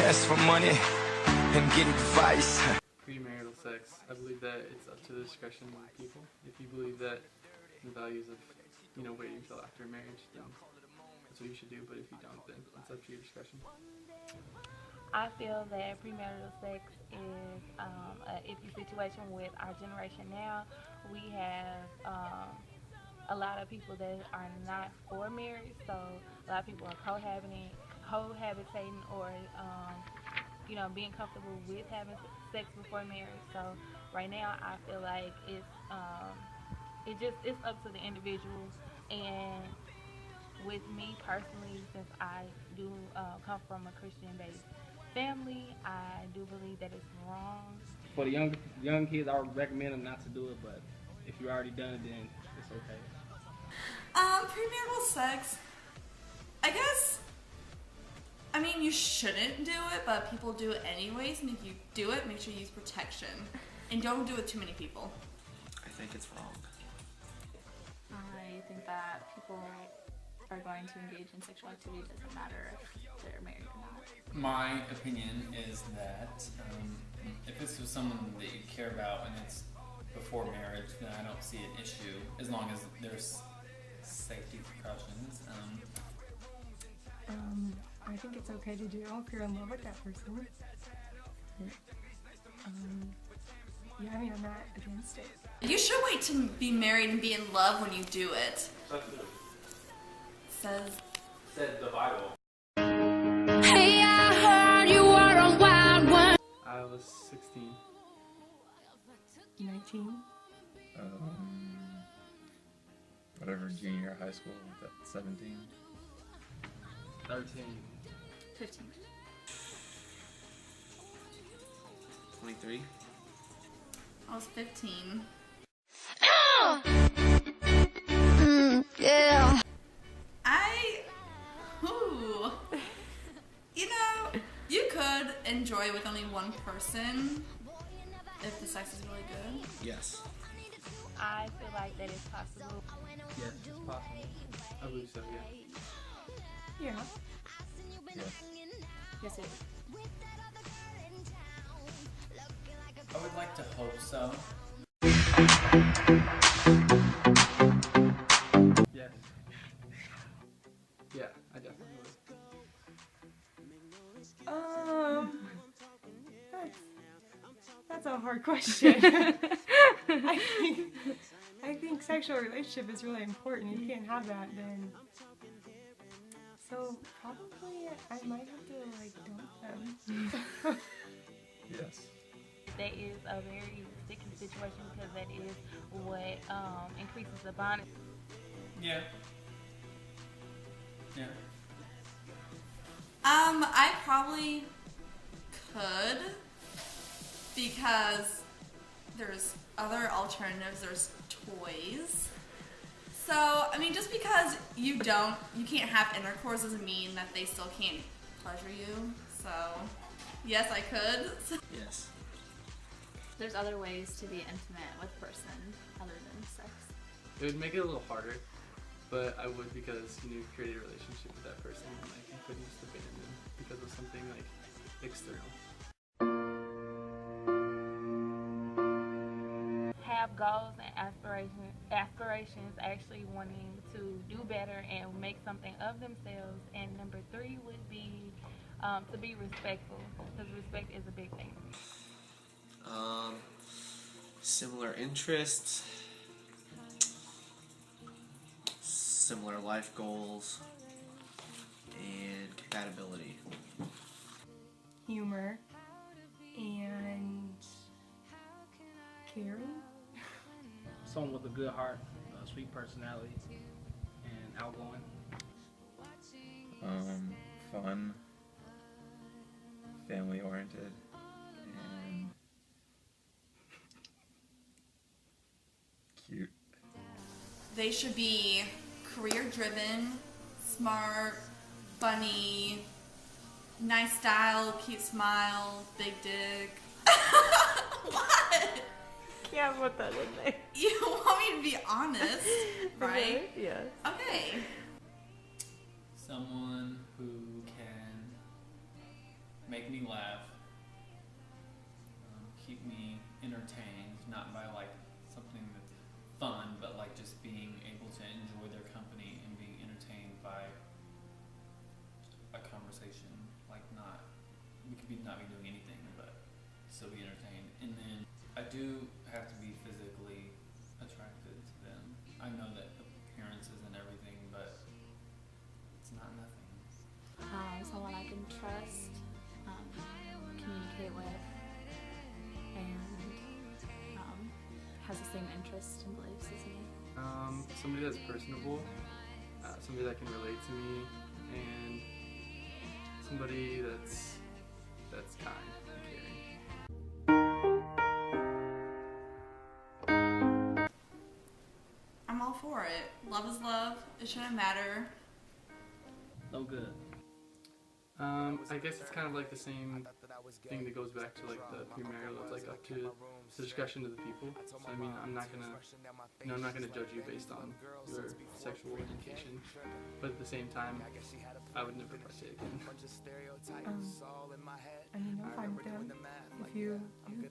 ask for money and get advice. Premarital sex. I believe that it's up to the discretion of people. If you believe that the values of, waiting until after marriage, then that's what you should do. But if you don't, then it's up to your discretion. I feel that premarital sex is an iffy situation with our generation now. We have a lot of people that are not for marriage, so a lot of people are cohabitating or being comfortable with having sex before marriage. So right now I feel like it's up to the individual. And with me personally, since I do come from a Christian-based family, I do believe that it's wrong. For the young kids, I would recommend them not to do it, but if you already done it, then it's okay. Premarital sex, I mean, you shouldn't do it, but people do it anyways, and if you do it, make sure you use protection. And don't do it with too many people. I think it's wrong. I think that people are going to engage in sexual activity, it doesn't matter if they're married or not. My opinion is that if it's with someone that you care about and it's before marriage, then I don't see an issue as long as there's safety precautions. I think it's okay to do if you're in love with that person. Yeah, I mean, I'm not against it. You should wait to be married and be in love when you do it. Said the Bible. Hey, I heard you are a wild one. I was 16. 19. Whatever, junior high school, 17. 13. 15. 23. I was 15. Yeah. You could enjoy with only one person if the sex is really good. Yes. I feel like that is possible. Yes, it's possible. I believe so, yeah. Yeah. Yes, it is. I would like to hope so. Yes. Yeah, I definitely would. That's a hard question. I think sexual relationship is really important. If you can't have that, then so probably I might have to dump them. Yes. That is a very sticky situation because that is what increases the bond. Yeah. Yeah. I probably could, because there's other alternatives. There's toys. So, I mean, just because you can't have intercourse doesn't mean that they still can't pleasure you. So, yes, I could. Yes. There's other ways to be intimate with a person other than sex. It would make it a little harder, but I would, because you create a relationship with that person, and you couldn't just abandon them because of something external. Have goals and aspirations, actually wanting to do better and make something of themselves. And number 3 would be to be respectful, because respect is a big thing. Similar interests, similar life goals, and compatibility. Humor and caring. Someone with a good heart, a sweet personality, and outgoing. Fun, family oriented, and cute. They should be career driven, smart, funny, nice style, cute smile, big dick. What? Yeah, put that in there. You want me to be honest, right? Yes. Okay. Someone who can make me laugh, keep me entertained, not by like something that's fun, but like just being able to enjoy their company and being entertained by a conversation. Like we could not be doing anything, but still be entertained. And then I do have to be physically attracted to them. I know that appearance isn't everything, but it's not nothing. Someone I can trust, communicate with, and has the same interests and beliefs as me. Somebody that's personable, somebody that can relate to me, and somebody that's kind and caring. I'm all for it. Love is love. It shouldn't matter. No good. I guess it's kind of like the same thing that goes back to like the premarital. It's like up to the discretion of the people. So I mean, I'm not gonna judge you based on your sexual orientation, but at the same time, I would never partake in. I mean, I'm fine with them. If you,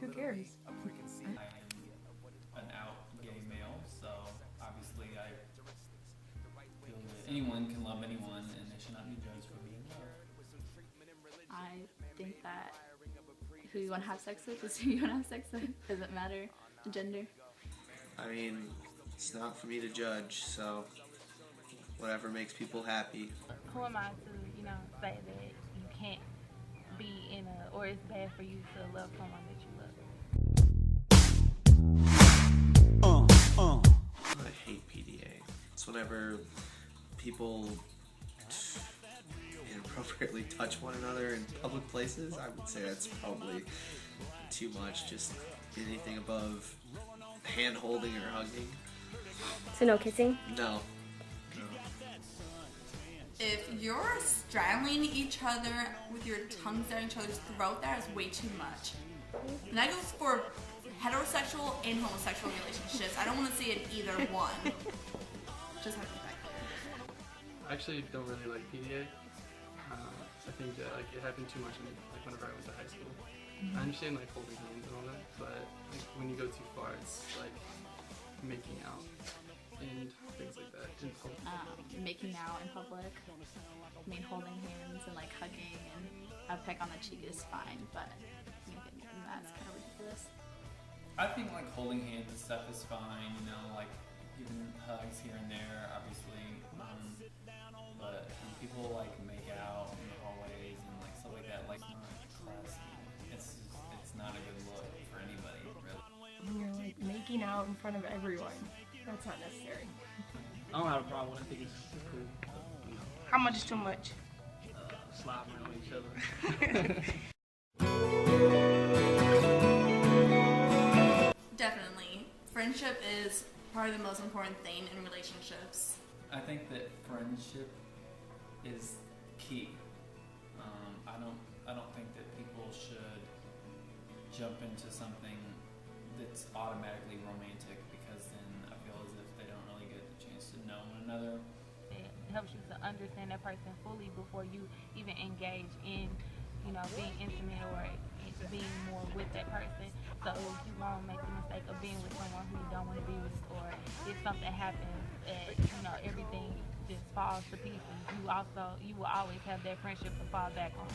who cares? I am an out gay male, so obviously I feel that anyone can love anyone and they should not be judged for being loved. I think that who you want to have sex with is who you want to have sex with. Doesn't matter the gender. I mean, it's not for me to judge, so whatever makes people happy. Who am I to, say that you can't be in or it's bad for you to love someone that you love? I hate PDA. It's whenever people inappropriately touch one another in public places. I would say that's probably too much. Just anything above hand holding or hugging. So no kissing? No. If you're straddling each other with your tongues down each other's throat, that is way too much. And that goes for heterosexual and homosexual relationships. I don't want to see it either one. Just have to be that clear. I actually don't really like PDA. I think that it happened too much whenever I went to high school. I understand holding hands and all that, but when you go too far, it's like making out and things like that in public. Making out in public. I mean, holding hands and hugging and a peck on the cheek is fine, but that's kind of ridiculous. I think holding hands and stuff is fine, giving hugs here and there, obviously. But when people make out in the hallways and stuff like that, it's not classy. It's not a good look for anybody, really. You're making out in front of everyone. That's not necessary. I don't have a problem with it. I think it's cool. How much is too much? Slobbering on each other. Definitely. Friendship is probably the most important thing in relationships. I think that friendship is key. I don't think that people should jump into something that's automatically romantic, because then I feel as if they don't really get the chance to know one another. It helps you to understand that person fully before you even engage in, being intimate or being more with that person. So you won't make the mistake of being with someone who you don't want to be with, or if something happens, everything just falls to pieces. You will always have that friendship to fall back on.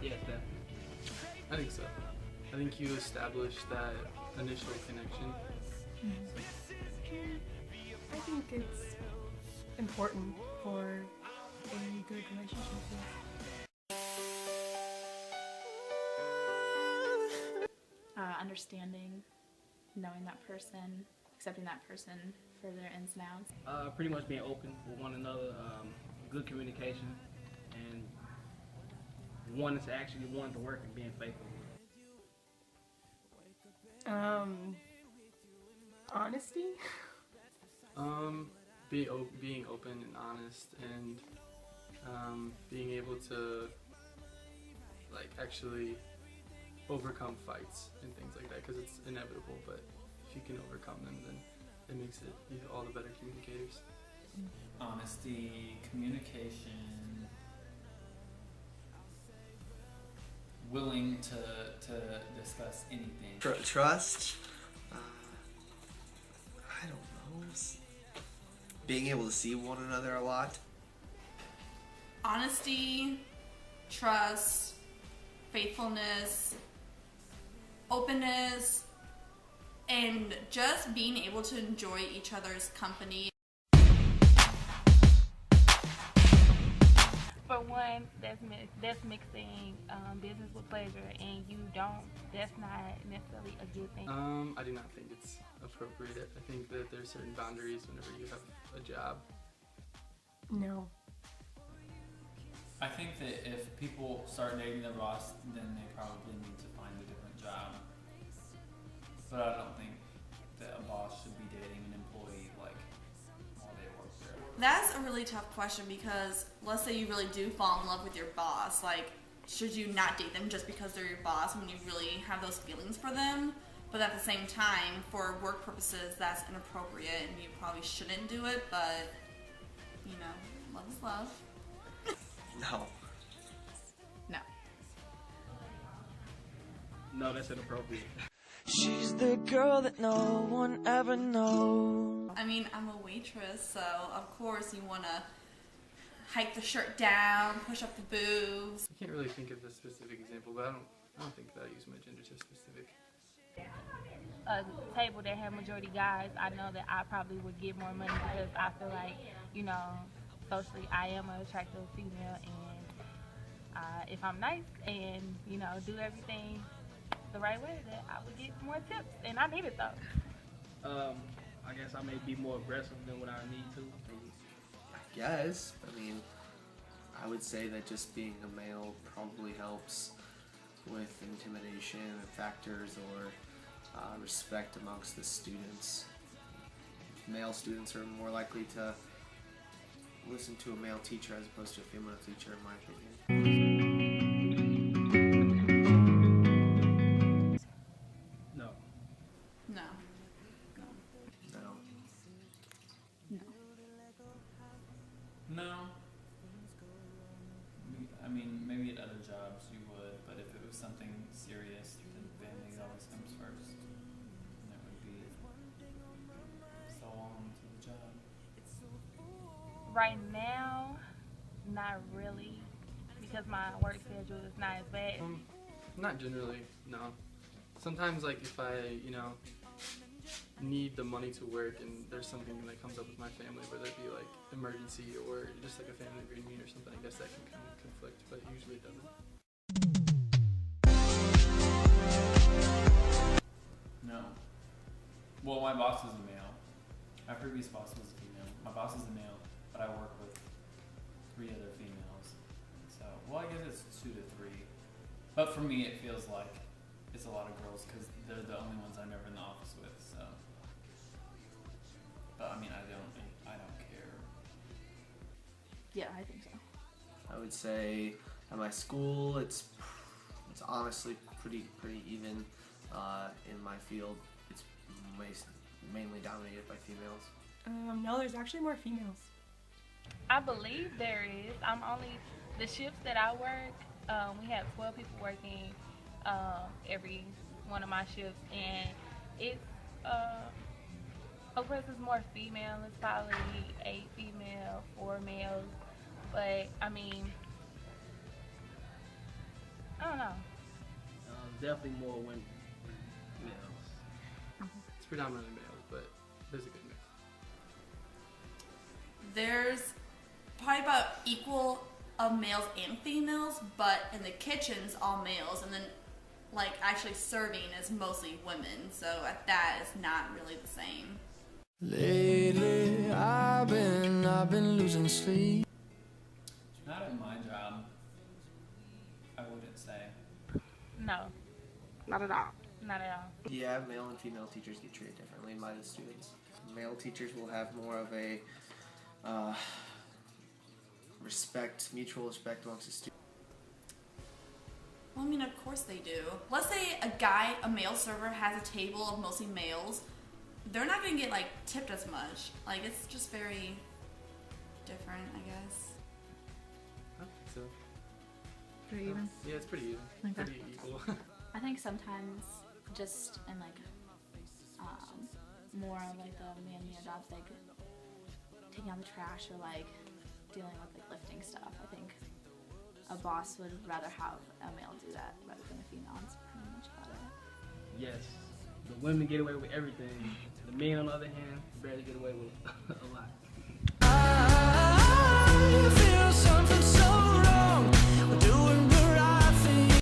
Yes, definitely. I think so. I think you establish that initial connection. I think it's important for a good relationship. Understanding, knowing that person, accepting that person for their ins and outs. Pretty much being open with one another, good communication, and wanting to work and being faithful. Honesty? Being open and honest, and being able to actually overcome fights and things like that, because it's inevitable, but if you can overcome them, then it makes it all the better communicators. Honesty, communication, willing to discuss anything. Trust. I don't know. Being able to see one another a lot. Honesty, trust, faithfulness, openness, and just being able to enjoy each other's company. For one, that's mixing business with pleasure, and you don't. That's not necessarily a good thing. I do not think it's appropriate. I think that there's certain boundaries whenever you have a job. No. I think that if people start dating their boss, then they probably need to find a different job. But I don't think that a boss should be dating an employee like while they work there. That's a really tough question because let's say you really do fall in love with your boss. Like, should you not date them just because they're your boss when you really have those feelings for them? But at the same time, for work purposes, that's inappropriate and you probably shouldn't do it. But, you know, love is love. No. No. No, that's inappropriate. She's the girl that no one ever knows. I mean, I'm a waitress, so of course you want to hike the shirt down, push up the boobs. I can't really think of a specific example, but I don't think that I use my gender so specific. A table that had majority guys, I know that I probably would get more money because I feel like, you know, socially I am an attractive female, and if I'm nice and, you know, do everything the right way, that I would get more tips, and I need it though. I guess I may be more aggressive than what I need to. I guess. I mean, I would say that just being a male probably helps with intimidation factors or respect amongst the students. Male students are more likely to listen to a male teacher as opposed to a female teacher, in my opinion. No. No. No. No. I mean, maybe at other jobs you would, but if it was something serious, then family always comes first. And it would be so on to the job. Right now, not really, because my work schedule is not as bad. Not generally, no. Sometimes, like, if I, you know, need the money to work and there's something that comes up with my family, whether it be, like, emergency or just, like, a family reunion or something, I guess that can kind of conflict, but usually it doesn't. No. Well, my boss is a male. My previous boss was a female. My boss is a male, but I work with 3 other females. So, well, I guess it's 2 to 3. But for me, it feels like it's a lot of girls because they're the only ones I'm ever in the office with. So, but I mean, I don't care. Yeah, I think so. I would say at my school, it's honestly pretty even. In my field, it's mainly dominated by females. No, there's actually more females. I believe there is. The shifts that I work, we have 12 people working every one of my shifts, and it's, of course it's more female. It's probably 8 female, 4 males, but I mean, I don't know. Definitely more women. Males. It's predominantly males, but there's a good mix. There's probably about equal of males and females, but in the kitchen's all males, and then like actually serving is mostly women, so at that it's not really the same. Lately, I've been losing sleep. Not at my job. I wouldn't say. No. Not at all. Not at all. Yeah, male and female teachers get treated differently by the students. Male teachers will have more of a mutual respect amongst the students. Well, I mean, of course they do. Let's say a male server has a table of mostly males. They're not going to get, like, tipped as much. Like, it's just very different, I guess. I think so. Pretty even. Yeah, it's pretty even. Okay. Pretty equal. I think sometimes just in like more of like the manlier jobs, like taking out the trash or like dealing with like lifting stuff, I think a boss would rather have a male do that rather than a female. It's pretty much about it. Yes, the women get away with everything. The men, on the other hand, barely get away with a lot. I feel